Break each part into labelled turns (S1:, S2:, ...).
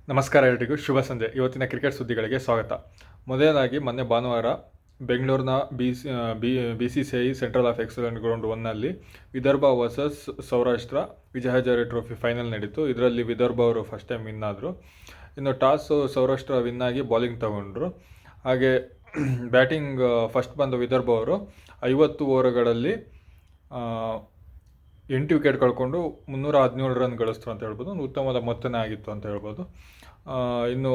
S1: ನಮಸ್ಕಾರ ಎಲ್ರಿಗೂ, ಶುಭ ಸಂಜೆ. ಇವತ್ತಿನ ಕ್ರಿಕೆಟ್ ಸುದ್ದಿಗಳಿಗೆ ಸ್ವಾಗತ. ಮೊದಲನೇದಾಗಿ ಮೊನ್ನೆ ಭಾನುವಾರ ಬೆಂಗಳೂರಿನ BCCI central of excellent ground 1ನಲ್ಲಿ Vidarbha versus Saurashtra Vijay Hazare Trophy final ನಡೀತು. ಇದರಲ್ಲಿ ವಿದರ್ಭ ಅವರು ಫಸ್ಟ್ ಟೈಮ್ ವಿನ್ ಆದರು. ಇನ್ನು ಟಾಸು ಸೌರಾಷ್ಟ್ರ ವಿನ್ ಆಗಿ ಬಾಲಿಂಗ್ ತಗೊಂಡ್ರು. ಹಾಗೆ ಬ್ಯಾಟಿಂಗ್ ಫಸ್ಟ್ ಬಂದ ವಿದರ್ಭ ಅವರು 50 ಓವರ್ಗಳಲ್ಲಿ 8 ವಿಕೆಟ್ ಕಳ್ಕೊಂಡು 317 ರನ್ ಗಳಿಸ್ತಾರೆ ಅಂತ ಹೇಳ್ಬೋದು. ಒಂದು ಉತ್ತಮವಾದ ಮೊತ್ತನೇ ಆಗಿತ್ತು ಅಂತ ಹೇಳ್ಬೋದು. ಇನ್ನು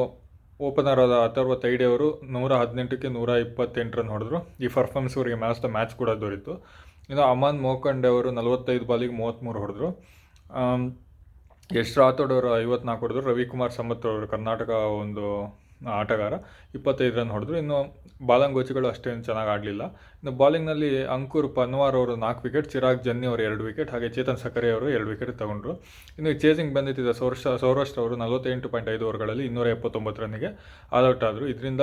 S1: ಓಪನರ್ ಆದ ಅಥರ್ವ ತೈಡೆ ಅವರು 118ಕ್ಕೆ 128 ರನ್ ಹೊಡೆದ್ರು. ಈ ಪರ್ಫಾರ್ಮೆನ್ಸ್ ಅವರಿಗೆ ಮ್ಯಾಚ್ ಕೂಡ ದೊರೀತು. ಇನ್ನು ಅಮನ್ ಮೋಕಂಡೆ ಅವರು 45 ಬಾಲಿಗೆ 33 ಹೊಡೆದ್ರು. ಯಶ್ ರಾಥೋಡ್ ಅವರು 54 ಹೊಡೆದ್ರು. ರವಿಕುಮಾರ್ ಸಮತ್ ಅವರು ಕರ್ನಾಟಕ ಒಂದು ಆಟಗಾರ 25 ರನ್ ಹೊಡೆದ್ರು. ಇನ್ನು ಬಾಲಂಗೋಚಿಗಳು ಅಷ್ಟೇನು ಚೆನ್ನಾಗಿ ಆಡಲಿಲ್ಲ. ಇನ್ನು ಬಾಲಿಂಗ್ನಲ್ಲಿ ಅಂಕುರ್ ಪನ್ವಾರ್ ಅವರು 4 ವಿಕೆಟ್, ಚಿರಾಗ್ ಜನ್ನಿ ಅವರು 2 ವಿಕೆಟ್, ಹಾಗೆ ಚೇತನ್ ಸಕರೆ ಅವರು 2 ವಿಕೆಟ್ ತಗೊಂಡ್ರು. ಇನ್ನು ಚೇಸಿಂಗ್ ಬಂದಿದ್ದ ಸೌರಾಷ್ಟ್ರ ಅವರು 48.5 ಓವರ್ಗಳಲ್ಲಿ 279 ರನ್ನಿಗೆ ಆಲ್ಔಟ್ ಆದರು. ಇದರಿಂದ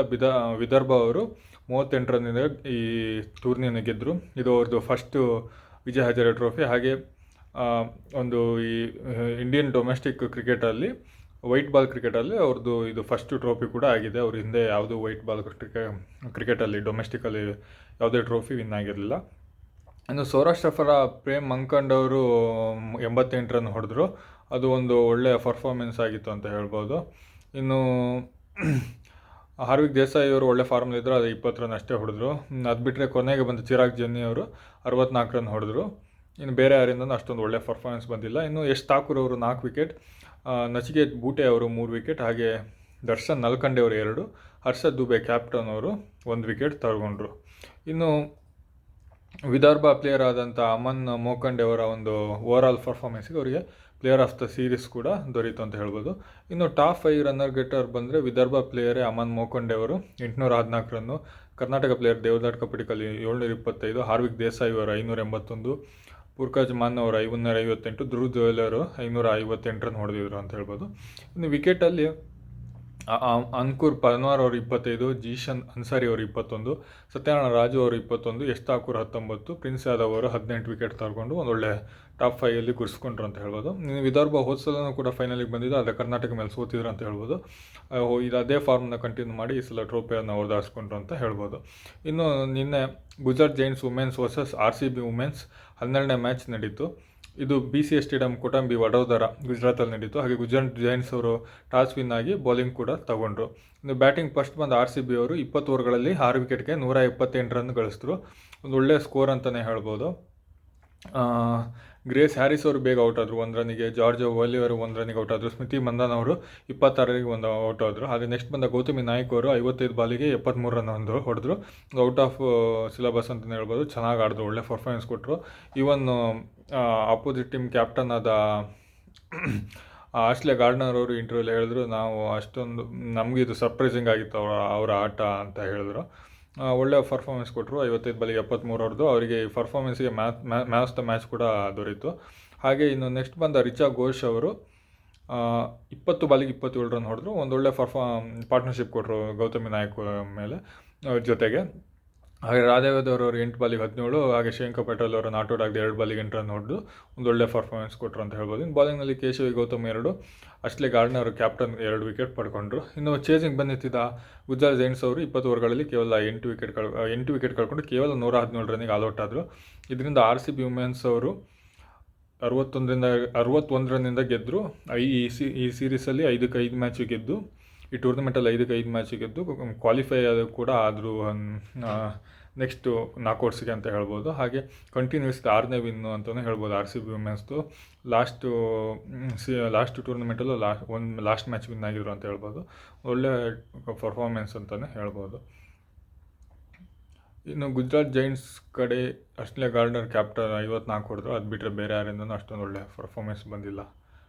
S1: ವಿದರ್ಭ ಅವರು 38 ರನ್ನಿಂದ ಈ ಟೂರ್ನಿಯನ್ನು ಗೆದ್ದರು. ಇದು ಅವ್ರದ್ದು ಫಸ್ಟು ವಿಜಯ್ ಹಜಾರೆ ಟ್ರೋಫಿ. ಹಾಗೆ ಒಂದು ಈ ಇಂಡಿಯನ್ ಡೊಮೆಸ್ಟಿಕ್ ಕ್ರಿಕೆಟಲ್ಲಿ ವೈಟ್ ಬಾಲ್ ಕ್ರಿಕೆಟಲ್ಲಿ ಅವ್ರದ್ದು ಇದು ಫಸ್ಟ್ ಟ್ರೋಫಿ ಕೂಡ ಆಗಿದೆ. ಅವ್ರ ಹಿಂದೆ ಯಾವುದೂ ವೈಟ್ ಬಾಲ್ ಕ್ರಿಕೆಟಲ್ಲಿ ಡೊಮೆಸ್ಟಿಕಲ್ಲಿ ಯಾವುದೇ ಟ್ರೋಫಿ ವಿನ್ ಆಗಿರಲಿಲ್ಲ. ಇನ್ನು ಸೌರಾಷ್ಟ್ರ ಪರ ಪ್ರೇಮ್ ಮಂಕಂಡ್ ಅವರು 88 ರನ್ ಹೊಡೆದ್ರು. ಅದು ಒಂದು ಒಳ್ಳೆಯ ಪರ್ಫಾರ್ಮೆನ್ಸ್ ಆಗಿತ್ತು ಅಂತ ಹೇಳ್ಬೋದು. ಇನ್ನು ಹಾರ್ವಿಕ್ ದೇಸಾಯಿ ಅವರು ಒಳ್ಳೆ ಫಾರ್ಮಲ್ಲಿದ್ದರು, ಅದು 20 ರನ್ ಅಷ್ಟೇ ಹೊಡೆದ್ರು. ಅದು ಬಿಟ್ಟರೆ ಕೊನೆಗೆ ಬಂದ ಚಿರಾಗ್ ಜನ್ನಿ ಅವರು 64 ರನ್ ಹೊಡೆದ್ರು. ಇನ್ನು ಬೇರೆ ಯಾರಿಂದನೂ ಅಷ್ಟೊಂದು ಒಳ್ಳೆ ಪರ್ಫಾರ್ಮೆನ್ಸ್ ಬಂದಿಲ್ಲ. ಇನ್ನು ಯಶ್ ಠಾಕೂರ್ ಅವರು 4 ವಿಕೆಟ್, ನಚಿಕೇತ್ ಬೂಟೆ ಅವರು 3 ವಿಕೆಟ್, ಹಾಗೆ ದರ್ಶನ್ ನಲ್ಕಂಡೆ ಅವರು 2, ಹರ್ಷದ್ ದುಬೆ ಕ್ಯಾಪ್ಟನ್ ಅವರು 1 ವಿಕೆಟ್ ತಗೊಂಡ್ರು. ಇನ್ನು ವಿದರ್ಭ ಪ್ಲೇಯರ್ ಆದಂಥ ಅಮನ್ ಮೋಕಂಡೆ ಅವರ ಒಂದು ಓವರಾಲ್ ಪರ್ಫಾರ್ಮೆನ್ಸ್ಗೆ ಅವರಿಗೆ ಪ್ಲೇಯರ್ ಆಫ್ ದ ಸೀರೀಸ್ ಕೂಡ ದೊರೀತು ಅಂತ ಹೇಳ್ಬೋದು. ಇನ್ನು ಟಾಪ್ 5 ರನ್ನರ್ ಗೆಟರ್ ಬಂದರೆ ವಿದರ್ಭ ಪ್ಲೇಯರೇ ಅಮನ್ ಮೋಕಂಡೆ ಅವರು 814 ರನ್ನು, ಕರ್ನಾಟಕ ಪ್ಲೇಯರ್ ದೇವದಾಟ್ ಕಪಡಿಕಲ್ಲಿ 725, ಹಾರ್ವಿಕ್ ದೇಸಾಯಿ ಅವರು 581, ಪುರ್ಕಾಜ್ ಮಾನ್ ಅವರು 558, ಧ್ರುವ್ ಜುವೆಲ್ ಅವರು 558 ರನ್ ಹೊಡೆದಿದ್ರು ಅಂತ ಹೇಳ್ಬೋದು. ಇನ್ನು ವಿಕೆಟಲ್ಲಿ ಅಂಕುರ್ ಪನ್ವಾರ್ ಅವರು 25, ಜೀಶನ್ ಅನ್ಸಾರಿ ಅವರು 21, ಸತ್ಯನಾರಾಯಣ ರಾಜು ಅವರು 21, ಯಶ್ ಠಾಕೂರ್ 19, ಪ್ರಿನ್ಸ್ ಯಾದವ್ ಅವರು 18 ವಿಕೆಟ್ ತಗೊಂಡು ಒಂದೊಳ್ಳೆ ಟಾಪ್ 5ಯಲ್ಲಿ ಗುರ್ಸ್ಕೊಂಡ್ರು ಅಂತ ಹೇಳ್ಬೋದು. ಇನ್ನು ವಿದರ್ಭ ಹೋದ್ಸಲೂ ಕೂಡ ಫೈನಲಿಗೆ ಬಂದಿದ್ದು, ಆದರೆ ಕರ್ನಾಟಕ ಮೇಲೆ ಸೋತಿದ್ರು ಅಂತ ಹೇಳ್ಬೋದು. ಇದು ಅದೇ ಫಾರ್ಮ್ನ ಕಂಟಿನ್ಯೂ ಮಾಡಿ ಈ ಸಲ ಟ್ರೋಫಿಯನ್ನು ಹೊರದಾಡಿಸ್ಕೊಂಡ್ರು ಅಂತ ಹೇಳ್ಬೋದು. ಇನ್ನು ನಿನ್ನೆ Gujarat Giants women's versus RCB women's 12ನೇ ಮ್ಯಾಚ್ ನಡೀತು. ಇದು BCA ಸ್ಟೇಡಿಯಂ ಕೋಟಂಬಿ ವಡೋದರ ಗುಜರಾತಲ್ಲಿ ನಡೀತು. ಹಾಗೆ ಗುಜರಾತ್ ಜೈಂಟ್ಸ್ ಅವರು ಟಾಸ್ ವಿನ್ ಆಗಿ ಬೌಲಿಂಗ್ ಕೂಡ ತಗೊಂಡ್ರು. ಇನ್ನು ಬ್ಯಾಟಿಂಗ್ ಫಸ್ಟ್ ಬಂದ RCB ಅವರು 20 ಓವರ್ಗಳಲ್ಲಿ 6 ವಿಕೆಟ್ಗೆ 128 ರನ್ ಗಳಿಸಿದ್ರು. ಒಂದು ಒಳ್ಳೆಯ ಸ್ಕೋರ್ ಅಂತಲೇ ಹೇಳ್ಬೋದು. ಗ್ರೇಸ್ ಹ್ಯಾರಿಸ್ ಅವರು ಬೇಗ ಔಟ್ ಆದರು 1 ರನ್ನಿಗೆ, ಜಾರ್ಜ್ ವಲಿ ಅವರು 1 ರನ್ನಿಗೆ ಔಟ್ ಆದರು, ಸ್ಮೃತಿ ಮಂದಾನ್ ಅವರು 26ರಿಗೆ ಔಟ್ ಆದರು. ಹಾಗೆ ನೆಕ್ಸ್ಟ್ ಬಂದ ಗೌತಮಿ ನಾಯ್ಕ್ ಅವರು 55 ಬಾಲಿಗೆ 73 ರನ್ ಹೊಡೆದ್ರು. ಔಟ್ ಆಫ್ ಸಿಲೆಬಸ್ ಅಂತಲೇ ಹೇಳ್ಬೋದು. ಚೆನ್ನಾಗಿ ಆಡಿದ್ರು, ಒಳ್ಳೆ ಪರ್ಫಾರ್ಮೆನ್ಸ್ ಕೊಟ್ಟರು. ಈವನ್ ಆಪೋಸಿಟ್ ಟೀಮ್ ಕ್ಯಾಪ್ಟನ್ ಆದ ಆಶ್ಲೆ ಗಾರ್ಡ್ನರ್ ಅವರು ಇಂಟರ್ವ್ಯೂಲ್ಲಿ ಹೇಳಿದ್ರು, ನಾವು ಅಷ್ಟೊಂದು ನಮಗಿದು ಸರ್ಪ್ರೈಸಿಂಗ್ ಆಗಿತ್ತು ಅವರ ಆಟ ಅಂತ ಹೇಳಿದ್ರು. ಒಳ್ಳೆಯ ಪರ್ಫಾರ್ಮೆನ್ಸ್ ಕೊಟ್ಟರು. 55 ಬಾಲಿಗೆ 73 ಹೊಡೆದು ಅವರಿಗೆ ಈ ಪರ್ಫಾರ್ಮೆನ್ಸ್ಗೆ ಮ್ಯಾನ್ ಆಫ್ ದ ಮ್ಯಾಚ್ ಕೂಡ ದೊರೀತು. ಹಾಗೆ ಇನ್ನು ನೆಕ್ಸ್ಟ್ ಬಂದ ರಿಚಾ ಘೋಷ್ ಅವರು 20 ಬಾಲಿಗೆ 27 ರನ್ ಹೊಡೆದ್ರು. ಒಂದೊಳ್ಳೆ ಪಾರ್ಟ್ನರ್ಶಿಪ್ ಕೊಟ್ಟರು ಗೌತಮಿ ನಾಯಕ್ ಮೇಲೆ ಜೊತೆಗೆ. ಹಾಗೆ ರಾಧೇವದವರು 8 ಬಾಲಿಗೆ 17, ಹಾಗೆ ಶ್ರೇಯಾಂಕ ಪಟೇಲ್ ಅವರು ನಾಟ್ ಔಟ್ ಆಗದೆ 2 ಬಾಲಿಗೆ 8 ರನ್ ಹೊಡೆದು ಒಂದೊಳ್ಳೆ ಪರ್ಫಾರ್ಮೆನ್ಸ್ ಕೊಟ್ಟರು ಅಂತ ಹೇಳ್ಬೋದು. ಇನ್ನು ಬಾಲಿಂಗ್ನಲ್ಲಿ ಕೇಶವಿ ಗೌತಮ್ 2, ಅಶ್ಲೆ ಗಾರ್ಡ್ನರ್ ಕ್ಯಾಪ್ಟನ್ 2 ವಿಕೆಟ್ ಪಡ್ಕೊಂಡ್ರು. ಇನ್ನು ಚೇಸಿಂಗ್ ಬಂದಿದ್ದ ಗುಜರಾತ್ ಜೈಂಟ್ಸ್ ಅವರು 20 ಓವರ್ಗಳಲ್ಲಿ ಕೇವಲ 8 ವಿಕೆಟ್ ಕಳ್ಕೊಂಡು ಕೇವಲ 117 ರನ್ನಿಗೆ ಆಲ್ಔಟ್ ಆದರು. ಇದರಿಂದ RCB ವುಮೆನ್ಸ್ ಅವರು 61 ರನ್ನಿಂದ ಗೆದ್ದರು. ಈ ಸೀರೀಸಲ್ಲಿ 5 ಮ್ಯಾಚ್ ಗೆದ್ದು, ಈ ಟೂರ್ನಮೆಂಟಲ್ಲಿ 5 ಮ್ಯಾಚ್ ಗೆದ್ದು ಕ್ವಾಲಿಫೈ ಕೂಡ ಆದರು ನೆಕ್ಸ್ಟು ನಾಕೌಟ್ಸ್ಗೆ ಅಂತ ಹೇಳ್ಬೋದು. ಹಾಗೆ ಕಂಟಿನ್ಯೂಸ್ 6ನೇ ವಿನ್ನು ಅಂತಲೇ ಹೇಳ್ಬೋದು RCB ವುಮೆನ್ಸ್ದು. ಲಾಸ್ಟ್ ಟೂರ್ನಮೆಂಟಲ್ಲೂ ಲಾಸ್ಟ್ ಮ್ಯಾಚ್ ವಿನ್ ಆಗಿದ್ರು ಅಂತ ಹೇಳ್ಬೋದು. ಒಳ್ಳೆ ಪರ್ಫಾರ್ಮೆನ್ಸ್ ಅಂತಲೇ ಹೇಳ್ಬೋದು. ಇನ್ನು ಗುಜರಾತ್ ಜೈಂಟ್ಸ್ ಕಡೆ ಅಶ್ಲೆ ಗಾರ್ಡ್ನರ್ ಕ್ಯಾಪ್ಟನ್ 54 ಹೊಡೆದ್ರು. ಅದು ಬಿಟ್ಟರೆ ಬೇರೆ ಯಾರಿಂದನೂ ಅಷ್ಟೊಂದು ಒಳ್ಳೆ ಪರ್ಫಾರ್ಮೆನ್ಸ್ ಬಂದಿಲ್ಲ.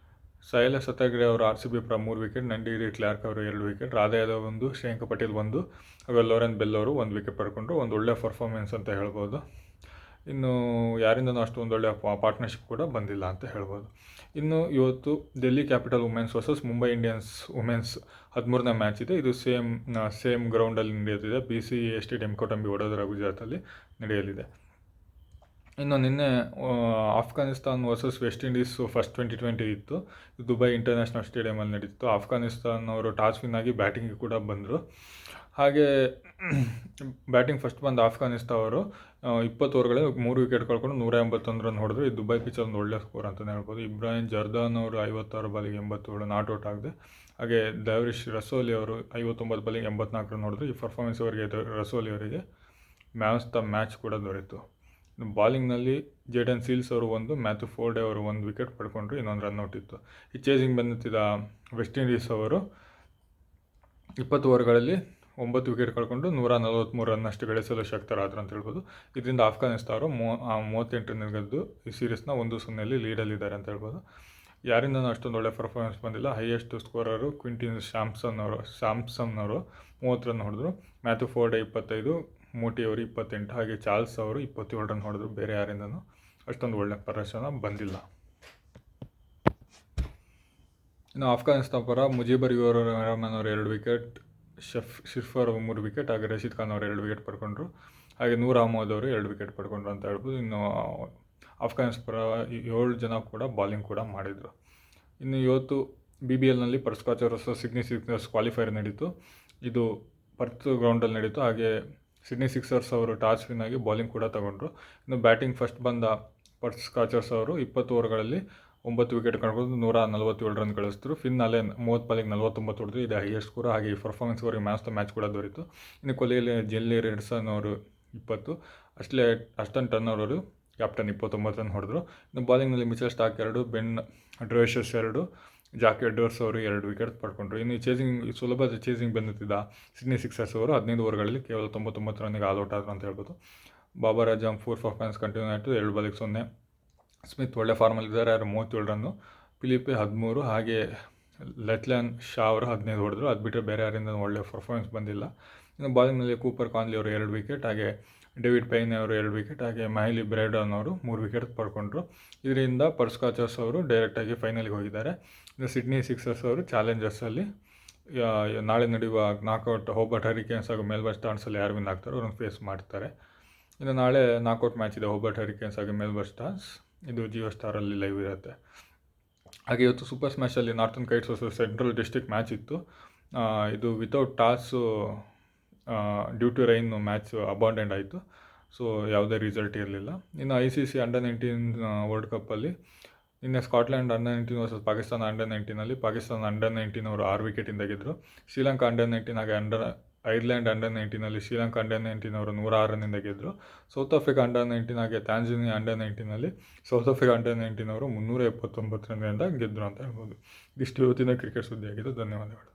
S1: ಸಾಯಿಲ ಸತ್ಯಾಗ್ರೆ ಅವರು RCB ಪರ 3 ವಿಕೆಟ್, ನಂದಿ ಕ್ಲಾರ್ಕ್ ಅವರು 2 ವಿಕೆಟ್, ರಾಧಾ ಯಾದವ್ 1, ಶ್ರೇಯಾಂಕ ಪಟೇಲ್ 1, ಹಾಗೆ ಲೋರೆನ್ ಬೆಲ್ ಅವರು 1 ವಿಕೆಟ್ ಪಡ್ಕೊಂಡ್ರು. ಒಂದು ಒಳ್ಳೆಯ ಪರ್ಫಾರ್ಮೆನ್ಸ್ ಅಂತ ಹೇಳ್ಬೋದು. ಇನ್ನು ಯಾರಿಂದನೂ ಅಷ್ಟೊಂದು ಒಳ್ಳೆಯ ಪಾರ್ಟ್ನರ್ಶಿಪ್ ಕೂಡ ಬಂದಿಲ್ಲ ಅಂತ ಹೇಳ್ಬೋದು. ಇನ್ನು ಇವತ್ತು Delhi Capital women's versus Mumbai Indians women's 13ನೇ ಮ್ಯಾಚ್ ಇದೆ. ಇದು ಸೇಮ್ ಗ್ರೌಂಡಲ್ಲಿ ನಡೆಯುತ್ತಿದೆ. BCA ಸ್ಟೇಡಿಯಂ ಕೋಟಂಬಿ ವಡೋದರ ಗುಜರಾತಲ್ಲಿ ನಡೆಯಲಿದೆ. ಇನ್ನು ನಿನ್ನೆ Afghanistan versus West Indies first 2020 ಇತ್ತು. ದುಬೈ ಇಂಟರ್ನ್ಯಾಷನಲ್ ಸ್ಟೇಡಿಯಮಲ್ಲಿ ನಡೀತು. ಆಫ್ಘಾನಿಸ್ತಾನ್ ಅವರು ಟಾಸ್ ವಿನ್ ಆಗಿ ಬ್ಯಾಟಿಂಗಿಗೆ ಕೂಡ ಬಂದರು. ಹಾಗೆ ಬ್ಯಾಟಿಂಗ್ ಫಸ್ಟ್ ಬಂದ ಆಫ್ಘಾನಿಸ್ತಾನ್ ಅವರು 20 ಓವರ್ಗಳಲ್ಲಿ 3 ವಿಕೆಟ್ ಕಳ್ಕೊಂಡು 181 ರನ್ ಹೊಡೆದ್ರು. ಈ ದುಬೈ ಪಿಚ್ಚಲ್ಲಿ ಒಂದು ಒಳ್ಳೆ ಸ್ಕೋರ್ ಅಂತಲೇ ಹೇಳ್ಬೋದು. ಇಬ್ರಾಹಿಂ ಜರ್ದಾನ್ ಅವರು 56 ಬಾಲಿಗೆ 87 ನಾಟ್ ಔಟ್ ಆಗಿದೆ. ಹಾಗೆ ಡ್ಯಾರಿಸ್ ರಸೋಲಿ ಅವರು 59 ಬಾಲಿಗೆ 84 ರನ್ ಹೊಡೆದ್ರು. ಈ ಪರ್ಫಾರ್ಮೆನ್ಸ್ ಅವರಿಗೆ ರಸೋಲಿ ಅವರಿಗೆ ಮ್ಯಾನ್ ಆಫ್ ದ ಮ್ಯಾಚ್ ಕೂಡ ದೊರೆಯಿತು. ಬಾಲಿಂಗ್ನಲ್ಲಿ ಜೇಡನ್ ಸೀಲ್ಸ್ ಅವರು ಒಂದು, ಮ್ಯಾಥ್ಯೂ ಫೋರ್ಡೆ ಅವರು 1 ವಿಕೆಟ್ ಪಡ್ಕೊಂಡ್ರು, ಇನ್ನೊಂದು ರನ್ಔಟ್ ಇತ್ತು. ಈ ಚೇಸಿಂಗ್ ಬಂದಿದ್ದ ವೆಸ್ಟ್ ಇಂಡೀಸ್ ಅವರು 20 ಓವರ್ಗಳಲ್ಲಿ 9 ವಿಕೆಟ್ ಕಳ್ಕೊಂಡು 143 ರನ್ನಷ್ಟು ಗಳಿಸಲು ಶಕ್ತರಾದರು ಅಂತ ಹೇಳ್ಬೋದು. ಇದರಿಂದ ಆಫ್ಘಾನಿಸ್ತಾನ ಅವರು 38 ರನ್ ಗೆದ್ದು ಈ ಸೀರೀಸ್ನ 1-0 ಲೀಡಲ್ಲಿದ್ದಾರೆ ಅಂತ ಹೇಳ್ಬೋದು. ಯಾರಿಂದನೂ ಅಷ್ಟೊಂದು ಒಳ್ಳೆ ಪರ್ಫಾರ್ಮೆನ್ಸ್ ಬಂದಿಲ್ಲ. ಹೈಯೆಸ್ಟ್ ಸ್ಕೋರರು ಕ್ವಿಂಟಿನ್ ಸ್ಯಾಮ್ಸನ್ ಅವರು 30 ರನ್ ಹೊಡೆದ್ರು. ಮ್ಯಾಥ್ಯೂ ಫೋರ್ಡೆ 25, ಮೋಟಿ ಅವರು 28, ಹಾಗೆ ಚಾರ್ಲ್ಸ್ ಅವರು 27 ರನ್ ಹೊಡೆದ್ರು. ಬೇರೆ ಯಾರಿಂದನೂ ಅಷ್ಟೊಂದು ಒಳ್ಳೆ ಪ್ರದರ್ಶನ ಬಂದಿಲ್ಲ. ಇನ್ನು ಆಫ್ಘಾನಿಸ್ತಾನ ಪರ ಮುಜೀಬರ್ ರೆಹಮಾನ್ ಅವರು 2 ವಿಕೆಟ್, ಶಿರ್ಫರ್ 3 ವಿಕೆಟ್, ಹಾಗೆ ರಶೀದ್ ಖಾನ್ ಅವರು 2 ವಿಕೆಟ್ ಪಡ್ಕೊಂಡ್ರು. ಹಾಗೆ ನೂರ್ ಅಹಮದ್ ಅವರು 2 ವಿಕೆಟ್ ಪಡ್ಕೊಂಡ್ರು ಅಂತ ಹೇಳ್ಬೋದು. ಇನ್ನು ಆಫ್ಘಾನಿಸ್ತಾನ ಪರ 7 ಜನ ಕೂಡ ಬಾಲಿಂಗ್ ಕೂಡ ಮಾಡಿದರು. ಇನ್ನು ಇವತ್ತು BBLನಲ್ಲಿ ಪರ್ಸ್ಕಾಚರ್ ವರ್ಸಸ್ ಸಿಡ್ನಿ ಸಿಕ್ಸರ್ಸ್ ಕ್ವಾಲಿಫೈರ್ ನಡೀತು. ಇದು ಪರ್ತ್ ಗ್ರೌಂಡಲ್ಲಿ ನಡೀತು. ಹಾಗೆ ಸಿಡ್ನಿ ಸಿಕ್ಸರ್ಸ್ ಅವರು ಟಾಸ್ ವಿನ್ ಆಗಿ ಬಾಲಿಂಗ್ ಕೂಡ ತಗೊಂಡ್ರು. ಇನ್ನು ಬ್ಯಾಟಿಂಗ್ ಫಸ್ಟ್ ಬಂದ ಪರ್ಸ್ಕಾಚರ್ಸ್ ಅವರು 20 ಓವರ್ಗಳಲ್ಲಿ 9 ವಿಕೆಟ್ ಕಳ್ಕೊಂಡು 147 ರನ್ ಗಳಿಸಿದ್ರು. ಫಿನ್ನಾಲೆ 30 ಬಾಲಿಗೆ 49 ಹೊಡೆದ್ರು. ಇದು ಹೈಯೆಸ್ಟ್ ಸ್ಕೋರ್. ಹಾಗೆ ಈ ಪರ್ಫಾರ್ಮೆನ್ಸ್ ಅವರಿಗೆ ಮ್ಯಾಚ್ ದ ಮ್ಯಾಚ್ ಕೂಡ ದೊರೆಯಿತು. ಇನ್ನು ಕೊಹ್ಲಿಯಲ್ಲಿ ಜೆಲ್ಲಿ ರೆಡ್ಸನ್ ಅವರು 20, ಅಸ್ಟನ್ ಟರ್ನರ್ ಅವರು ಕ್ಯಾಪ್ಟನ್ 29 ರನ್ ಹೊಡೆದ್ರು. ಇನ್ನು ಬಾಲಿಂಗ್ನಲ್ಲಿ ಮಿಚೆಲ್ ಸ್ಟಾರ್ಕ್ 2, ಬೆನ್ ಡ್ರೇಷಸ್ 2, ಜಾಕ್ ಎಡ್ವರ್ಡ್ಸ್ ಅವರು 2 ವಿಕೆಟ್ ಪಡ್ಕೊಂಡ್ರು. ಇನ್ನು ಸುಲಭದ ಚೇಸಿಂಗ್ ಬಂದಿದ್ದ ಸಿಡ್ನಿ ಸಿಕ್ಸರ್ಸ್ ಅವರು 15 ಓವರ್ಗಳಲ್ಲಿ ಕೇವಲ 99 ರನ್ನಿಗೆ ಆಲ್ಔಟ್ ಆದರು ಅಂತ ಹೇಳ್ಬೋದು. ಬಾಬರ್ ಅಜಮ್ 4 ಪರ್ಫಾರ್ಮೆನ್ಸ್ ಕಂಟಿನ್ಯೂ ಆಯಿತು, 2 ಬಾಲಿಗೆ 0. ಸ್ಮಿತ್ ಒಳ್ಳೆ ಫಾರ್ಮಲ್ಲಿದ್ದಾರೆ, 37 ರನ್ನು. ಫಿಲಿಪೆ 13, ಹಾಗೆ ಲೆಟ್ಲ್ಯಾನ್ ಶಾ ಅವರು 15 ಹೊಡೆದ್ರು. ಅದು ಬಿಟ್ಟರೆ ಬೇರೆ ಯಾರಿಂದ ಒಳ್ಳೆ ಪರ್ಫಾರ್ಮೆನ್ಸ್ ಬಂದಿಲ್ಲ. ಇನ್ನು ಬಾಲಿಂಗ್ನಲ್ಲಿ ಕೂಪರ್ ಕಾನ್ಲಿ ಅವರು 2 ವಿಕೆಟ್, ಹಾಗೆ ಡೇವಿಡ್ ಪೈನೆ ಅವರು 2 ವಿಕೆಟ್, ಹಾಗೆ ಮೈಲಿ ಬ್ರೈಡನ್ ಅವರು 3 ವಿಕೆಟ್ ಪಡ್ಕೊಂಡ್ರು. ಇದರಿಂದ ಪರ್ಸ್ಕಾಚರ್ಸ್ ಅವರು ಡೈರೆಕ್ಟಾಗಿ ಫೈನಲ್ಗೆ ಹೋಗಿದ್ದಾರೆ. ಇನ್ನು ಸಿಡ್ನಿ ಸಿಕ್ಸರ್ಸ್ ಅವರು ಚಾಲೆಂಜರ್ಸಲ್ಲಿ ನಾಳೆ ನಡೆಯುವ ನಾಕೌಟ್ ಹೋಬರ್ಟ್ ಹರಿಕೇನ್ಸ್ ಹಾಗೂ ಮೆಲ್ಬರ್ನ್ ಸ್ಟಾರ್ಸಲ್ಲಿ ಯಾರು ವಿನ್ ಆಗ್ತಾರೋ ಅವ್ರನ್ನ ಫೇಸ್ ಮಾಡ್ತಾರೆ. ಇನ್ನು ನಾಳೆ ನಾಕೌಟ್ ಮ್ಯಾಚ್ ಇದೆ ಹೋಬರ್ಟ್ ಹರಿಕೇನ್ಸ್ ಹಾಗೂ ಮೆಲ್ಬರ್ನ್ ಸ್ಟಾರ್ಸ್. ಇದು ಜಿಯೋ ಸ್ಟಾರಲ್ಲಿ ಲೈವ್ ಇರುತ್ತೆ. ಹಾಗೆ ಇವತ್ತು ಸೂಪರ್ ಸ್ಮ್ಯಾಶಲ್ಲಿ Northern Knights versus Central District match ಇತ್ತು. ಇದು without toss due to rain match abandoned ಆಯಿತು. ಸೊ ಯಾವುದೇ ರಿಸಲ್ಟ್ ಇರಲಿಲ್ಲ. ಇನ್ನು ICC ಅಂಡರ್-19 ವರ್ಲ್ಡ್ ಕಪ್ಪಲ್ಲಿ ನಿನ್ನೆ ಸ್ಕಾಟ್ಲೆಂಡ್ ಅಂಡರ್-19 ವರ್ಸಸ್ ಪಾಕಿಸ್ತಾನ ಅಂಡರ್-19ನಲ್ಲಿ ಪಾಕಿಸ್ತಾನ ಅಂಡರ್-19 ಅವರು 6 ವಿಕೆಟಿಂದ ಗೆದ್ದರು. ಶ್ರೀಲಂಕಾ ಅಂಡರ್-19 ಹಾಗೆ ಐರ್ಲೆಂಡ್ ಅಂಡರ್-19ನಲ್ಲಿ ಶ್ರೀಲಂಕಾ ಅಂಡರ್-19 ಅವರು 106 ರನ್ನಿಂದ ಗೆದ್ದರು. ಸೌತ್ ಆಫ್ರಿಕಾ ಅಂಡರ್-19 ಹಾಗೆ ಟ್ಯಾನ್ಜಾನಿಯಾ ಅಂಡರ್-19ನಲ್ಲಿ ಸೌತ್ ಆಫ್ರಿಕಾ ಅಂಡರ್-19 ಅವರು 379 ರನ್ನಿಂದ ಗೆದ್ದರು ಅಂತ ಹೇಳ್ಬೋದು. ಇದಿಷ್ಟು ಇವತ್ತಿನ ಕ್ರಿಕೆಟ್ ಸುದ್ದಿಯಾಗಿದ್ದು. ಧನ್ಯವಾದಗಳು.